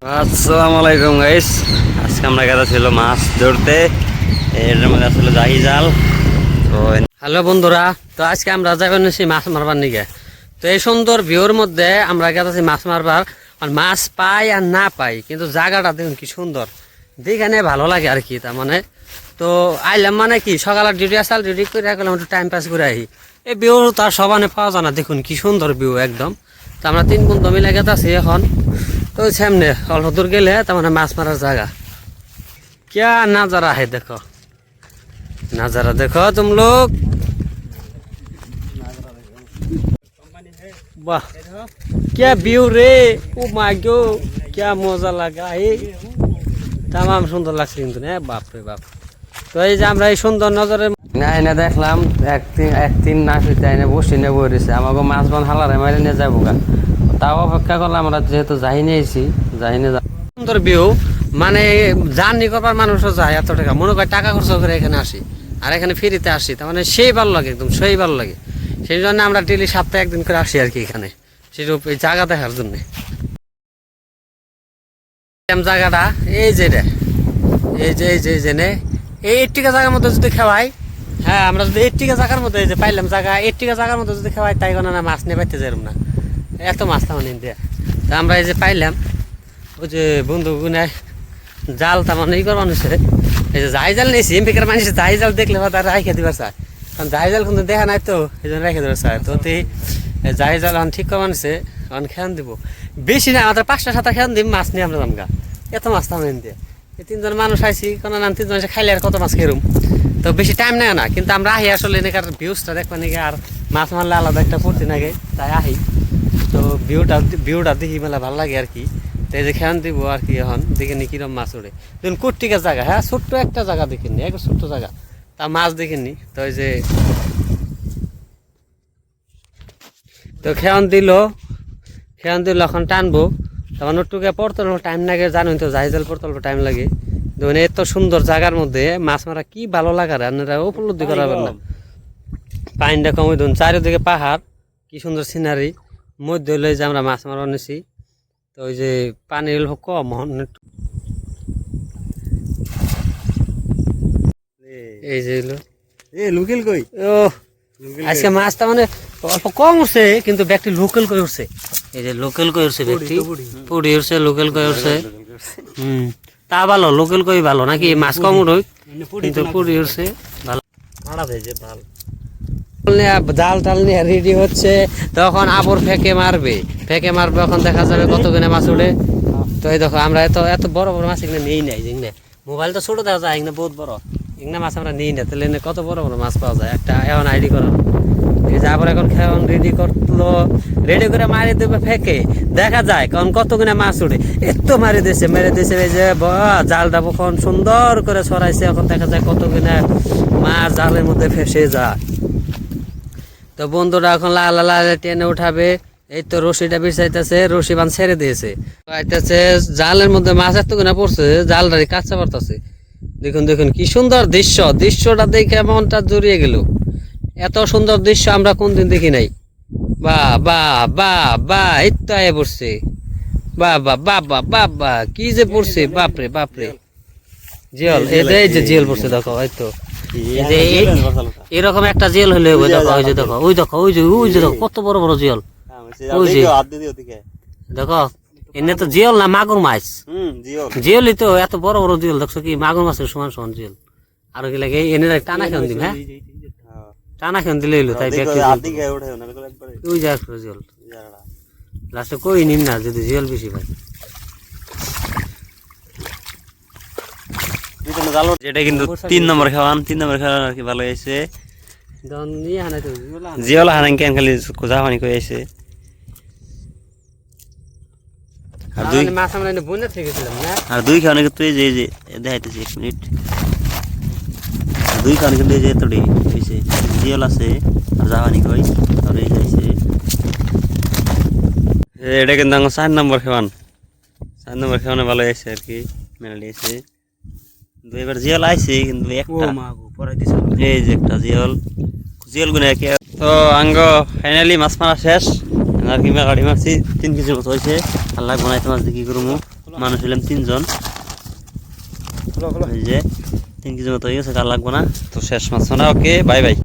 আসসালামু আলাইকুম গাইস, আজকে আমরা গেছে ছিল মাছ ধরতে। এর মধ্যে আসলে জাহি জাল। তো হ্যালো বন্ধুরা, তো আজকে আমরা যাবেন সেই মাছ মারবার নিকে। তো এই সুন্দর ভিউর মধ্যে আমরা গেছি মাছ মারবার। আর মাছ পাই আর না পাই, কিন্তু জায়গাটা দেখুন কি সুন্দর, দেখে ভালো লাগে আর কি। তার মানে তো আইলাম মানে কি, সকালের ডিউটি আসাল, ডিউটি করে গেলাম, একটু টাইম পাস করে আহি। এই ভিউ তার সবানে পাওয়া যায় না, দেখুন কি সুন্দর ভিউ একদম। তো আমরা 3 বন্ধু মিলে গেছি এখন। তো সামনে অল্প দূর গেলে তার মানে মাছ মারার জায়গা। क्या नजारा है, देखो नजारा देखो तुम लोग। वाह क्या व्यू रे, ओ माय गॉड क्या मजा लगा है, तमाम সুন্দর লাগছে কিন্তু না, বাপ রে বাপ। তো এই যে আমরা এই সুন্দর নজরে না দেখলাম একদিন না ফিরতে আইনে বসে নিয়ে বই রয়েছে, আমাকে মাছ বান হালারে মারি নিয়ে যাবো গা। তাও অপেক্ষা করলাম, আমরা যেহেতু যাইনি এসি যাইনি। সুন্দর ভিউ, মানে জার্নি করবার মানুষও যায় এত টাকা, মনে করে টাকা খরচ করে এখানে আসি, আর এখানে ফ্রিতে আসি। তার মানে সেই ভালো লাগে, একদম সেই ভালো লাগে। সেই জন্য আমরা ডেলি সপ্তাহে একদিন করে আসি আর কি এখানে, সেরূপ এই জায়গা দেখার জন্য। জায়গাটা এই যে রে, এই যে এই যে এই 8 টাকা জায়গার মধ্যে যদি খাওয়াই, হ্যাঁ আমরা যদি 8 টাকা জায়গার মধ্যে যে পাইলাম জায়গা, 8 টাকা জায়গার মধ্যে যদি খাওয়াই, তাই কোনো না মাছ নিয়ে পাইতে যাইলাম না, এত মাছ তেমন দিয়ে। তা আমরা এই যে পাইলাম, ওই যে বন্ধু গুনে জাল তেমন ই করবার হচ্ছে। এই যে জাই জাল নিয়েছি, এমপিকার মানুষ জাই জাল দেখলে তারা রাখে দিবার চায়, কারণ জাই জাল কিন্তু দেখা নাই, তো এই জন্য রেখে দেবার চায়। তো জাই জাল এখন ঠিক করবার নিচ্ছে, এখন খেয়ান দিব বেশি না, আমাদের 5টা-7টা খেয়ান দিব, মাছ নিয়ে আমরা জামগা, এত মাছ তেমন দিয়ে। এই 3জন মানুষ আইসি, কোনো নাম 3জন এসে খাইলে আর কত মাছ খেরুম, তো বেশি টাইম নেয় না। কিন্তু আমরা আহি আসলে এনেকার ভিউজটা দেখবা নাকি, আর মাছ মারলে আলাদা একটা ফুর্তি লাগে, তাই আহি। তো ভিউটা দেখি মেলা ভালো লাগে আর কি। তো এই যে খেয়ান দিব আর কি, এখন দেখিনি কিরম মাছ ওড়ে। দেখুন কোটিকা জায়গা, হ্যাঁ ছোট্ট একটা জায়গা দেখিনি, এক ছোট্ট জায়গা, তা মাছ দেখিনি। তো এই যে তো খেয়ান দিল এখন টানবো, তখন ওটুকে পড়তে টাইম লাগে, জানুন তো জাহাজাল পড়তে টাইম লাগে। দেখুন এত সুন্দর জায়গার মধ্যে মাছ মারা কি ভালো লাগার, আপনারা উপলব্ধি করাবেন না। পানিটা কমে ধরুন, চারিদিকে পাহাড়, কি সুন্দর সিনারি, মধ্যে লই যে আমরা মাছ মারা নিছি। তো ওই যে পানি কম, এই যে লোকেল কই, ও আজকে মাছটা মানে অল্প কম উঠছে, কিন্তু ব্যক্তি লোকাল কই উঠছে। এই যে লোকাল কই উঠছে, ব্যক্তি পুড়ি উঠছে, লোকাল কই উঠছে। তা ভালো, লোকাল কই ভালো নাকি, মাছ কম উঠে কিন্তু পুড়ি উঠছে ভালো। জাল টাল নিয়ে রেডি হচ্ছে, তখন আবর ফেঁকে মারবে, এখন দেখা যাবে কত গুণে মাছ উঠে। তো এই দেখো আমরা এত বড় বড় মাছ এখানে নেই নাই, দেখনে মোবাইল তো ছোট দেখা যায়, এখানে বহুত বড়, এখানে মাছ আমরা নেই না, তাহলে কত বড় বড় মাছ পাওয়া যায় একটা এখন আইডি করা। এই যে আবার এখন রেডি করলো, রেডি করে মারি দেবে ফেঁকে, দেখা যায় কারণ কত গুণে মাছ উঠে। এত মেরে দিয়েছে। এই যে জালটা কখন সুন্দর করে ছড়াইছে, এখন দেখা যায় কত গুণে মাছ জালের মধ্যে ফেসে যায়। তো বন্ধুরা এখন লাল টেনে উঠাবে, এই তো রশিটা বিছাইতেছে, রশি বান ছেড়ে দিয়েছে, আইতেছে জালের মধ্যে মাছ এত গুণা পড়ছে, জালটারি কাঁচা পড়তেছে। দেখুন কি সুন্দর দৃশ্যটা দেখে মনটা জড়িয়ে গেল। এত সুন্দর দৃশ্য আমরা কোনদিন দেখি নাই। বা এই তো আয়ে পড়ছে, বা কি যে পড়ছে, বাপরে জিয়ল, এই যে জিয়ল পড়ছে, দেখো এই তো এরকম একটা জেল হলে দেখো ওই যে দেখো কত বড় বড় জেল, দেখো এনে তো জিয়ল না মাগুর মাছ, জিয়লই তো এত বড় বড় জিয়ল, দেখছো কি মাগুর মাছের সমান সমান জিয়ল। আর কি লাগে এনে টানা খেন দিম, হ্যাঁ টানা খেন দিলে এলো, তাই ওই যে জিয়ল লাস্টে কই নিন না, যদি জিয়ল বেশি ভাই। যেটা কিন্তু 3 নম্বর খাওয়ান আর কি ভালো হয়েছে। জিওল হানান কেন খালি খোঁজা পানি করে আছে। আর দুই খাওয়ানো কিন্তু এই যে দেখাইতেছি 1 মিনিট, দুই খাওয়ানো কিন্তু এই যে এতটি হয়েছে, জিওল আছে আর জাহানি কই, আর এই যাইছে এটা কিন্তু 4 নম্বর খাওয়ানো ভালো হয়েছে আর কি, মেলা হয়েছে। দুইবার জিয়ল আইছে কিন্তু একটা এই যে একটা জিয়ল গুনে। তো আঙ্গ ফাইনালি মাছ মারা শেষ, আর কি গাড়ি মারছি 3 কেজির মতো হয়েছে। আল্লাহ বানাইতে মাছ দিয়ে কি করবো। মানুষ হইলাম 3 জন। এই যে 3 কেজি মতো হয়ে গেছে, কার লাগবে না তো শেষ মাছ না। Okay bye bye.